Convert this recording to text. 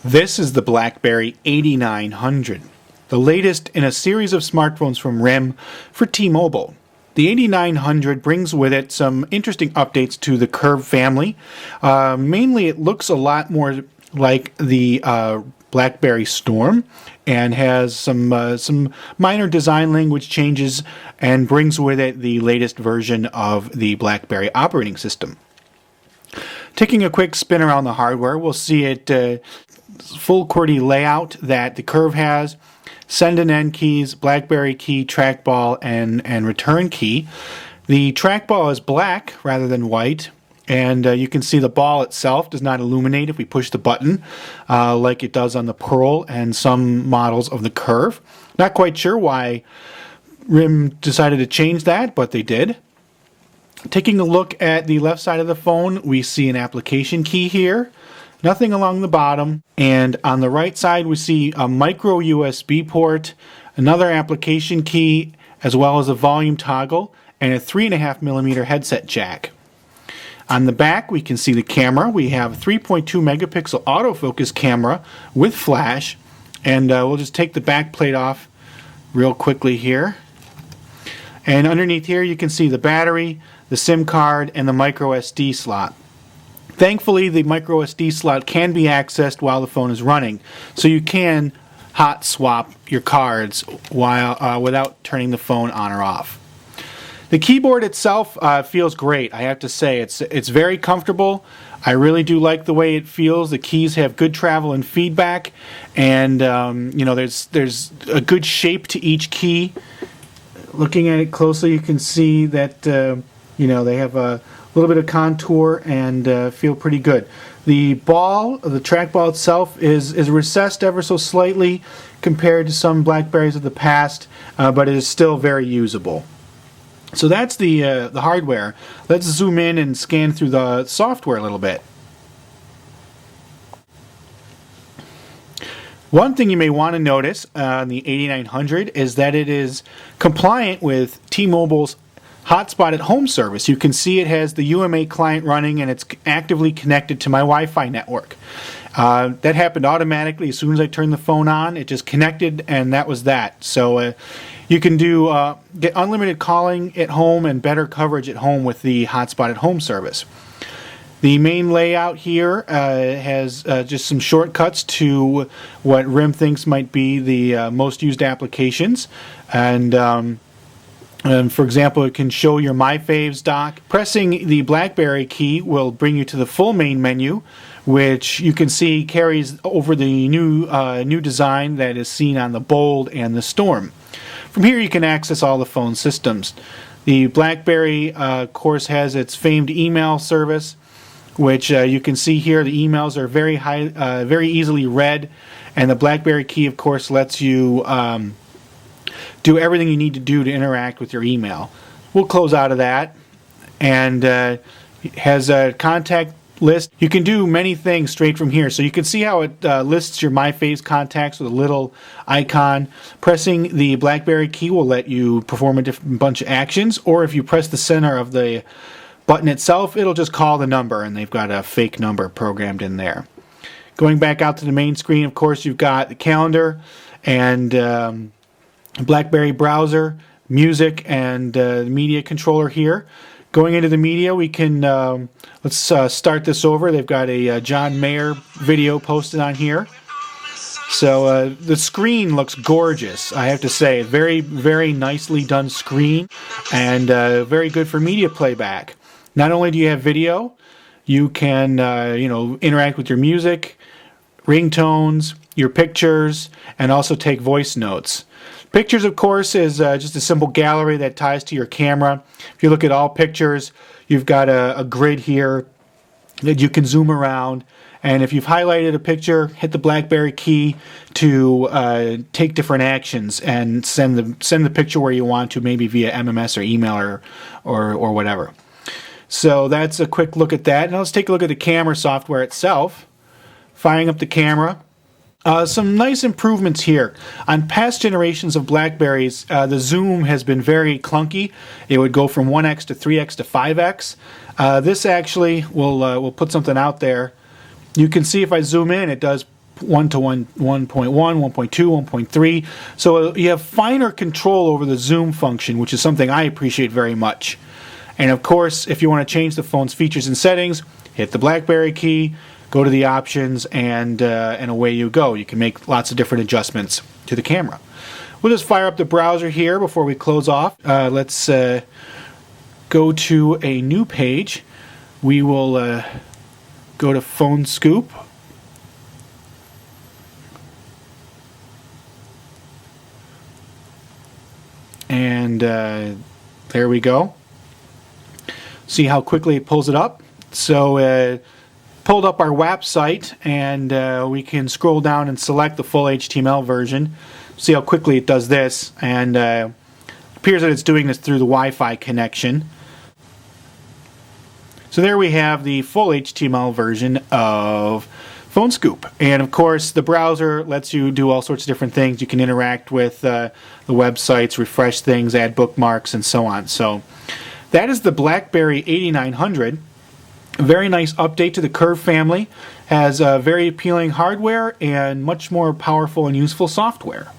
This is the BlackBerry 8900, the latest in a series of smartphones from RIM for T-Mobile. The 8900 brings with it some interesting updates to the Curve family. Mainly it looks a lot more like the BlackBerry Storm and has some minor design language changes and brings with it the latest version of the BlackBerry operating system. Taking a quick spin around the hardware, we'll see it full QWERTY layout that the Curve has, send and end keys, BlackBerry key, trackball, and return key. The trackball is black rather than white, and you can see the ball itself does not illuminate if we push the button like it does on the Pearl and some models of the Curve. Not quite sure why RIM decided to change that, but they did. Taking a look at the left side of the phone, we see an application key here. Nothing along the bottom, and on the right side we see a micro USB port, another application key, as well as a volume toggle, and a 3.5mm headset jack. On the back we can see the camera. We have a 3.2 megapixel autofocus camera with flash, and we'll just take the back plate off real quickly here. And underneath here you can see the battery, the SIM card, and the micro SD slot. Thankfully, the micro SD slot can be accessed while the phone is running, so you can hot swap your cards while without turning the phone on or off. The keyboard itself feels great. I have to say, it's very comfortable. I really do like the way it feels. The keys have good travel and feedback, and there's a good shape to each key. Looking at it closely, you can see that they have a little bit of contour and feel pretty good. The trackball itself is recessed ever so slightly compared to some BlackBerries of the past, but it is still very usable. So that's the hardware. Let's zoom in and scan through the software a little bit. One thing you may want to notice on the 8900 is that it is compliant with T-Mobile's Hotspot at Home service. You can see it has the UMA client running and it's actively connected to my Wi-Fi network. That happened automatically as soon as I turned the phone on. It just connected and that was that. So you can get unlimited calling at home and better coverage at home with the Hotspot at Home service. The main layout here has just some shortcuts to what RIM thinks might be the most used applications. And for example, it can show your My Faves dock. Pressing the BlackBerry key will bring you to the full main menu, which you can see carries over the new design that is seen on the Bold and the Storm. From here you can access all the phone systems. The BlackBerry, of course, has its famed email service, which you can see here the emails are very easily read, and the BlackBerry key, of course, lets you do everything you need to do to interact with your email. We'll close out of that, and it has a contact list. You can do many things straight from here. So you can see how it lists your My Faves contacts with a little icon. Pressing the BlackBerry key will let you perform a bunch of actions, or if you press the center of the button itself, it'll just call the number, and they've got a fake number programmed in there. Going back out to the main screen, of course, you've got the calendar and BlackBerry browser, music, and the media controller here. Going into the media, we can let's start this over. They've got a John Mayer video posted on here. So the screen looks gorgeous, I have to say. Very, very nicely done screen, and very good for media playback. Not only do you have video, you can interact with your music, ringtones, your pictures, and also take voice notes. Pictures, of course, is just a simple gallery that ties to your camera. If you look at all pictures, you've got a grid here that you can zoom around. And if you've highlighted a picture, hit the BlackBerry key to take different actions and send the picture where you want to, maybe via MMS or email or whatever. So that's a quick look at that. Now let's take a look at the camera software itself. Firing up the camera. Some nice improvements here. On past generations of BlackBerries, the zoom has been very clunky. It would go from 1x to 3x to 5x. This actually will put something out there. You can see if I zoom in, it does 1 to 1, 1.1, 1.2, 1.3. So you have finer control over the zoom function, which is something I appreciate very much. And of course, if you want to change the phone's features and settings, hit the BlackBerry key, go to the options, and away you go. You can make lots of different adjustments to the camera. We'll just fire up the browser here before we close off. Let's go to a new page. We will go to Phone Scoop. And there we go. See how quickly it pulls it up? So pulled up our WAP site, and we can scroll down and select the full HTML version. See how quickly it does this, and it appears that it's doing this through the Wi-Fi connection. So there we have the full HTML version of Phone Scoop. And of course, the browser lets you do all sorts of different things. You can interact with the websites, refresh things, add bookmarks, and so on. So that is the BlackBerry 8900. A very nice update to the Curve family. Has very appealing hardware and much more powerful and useful software.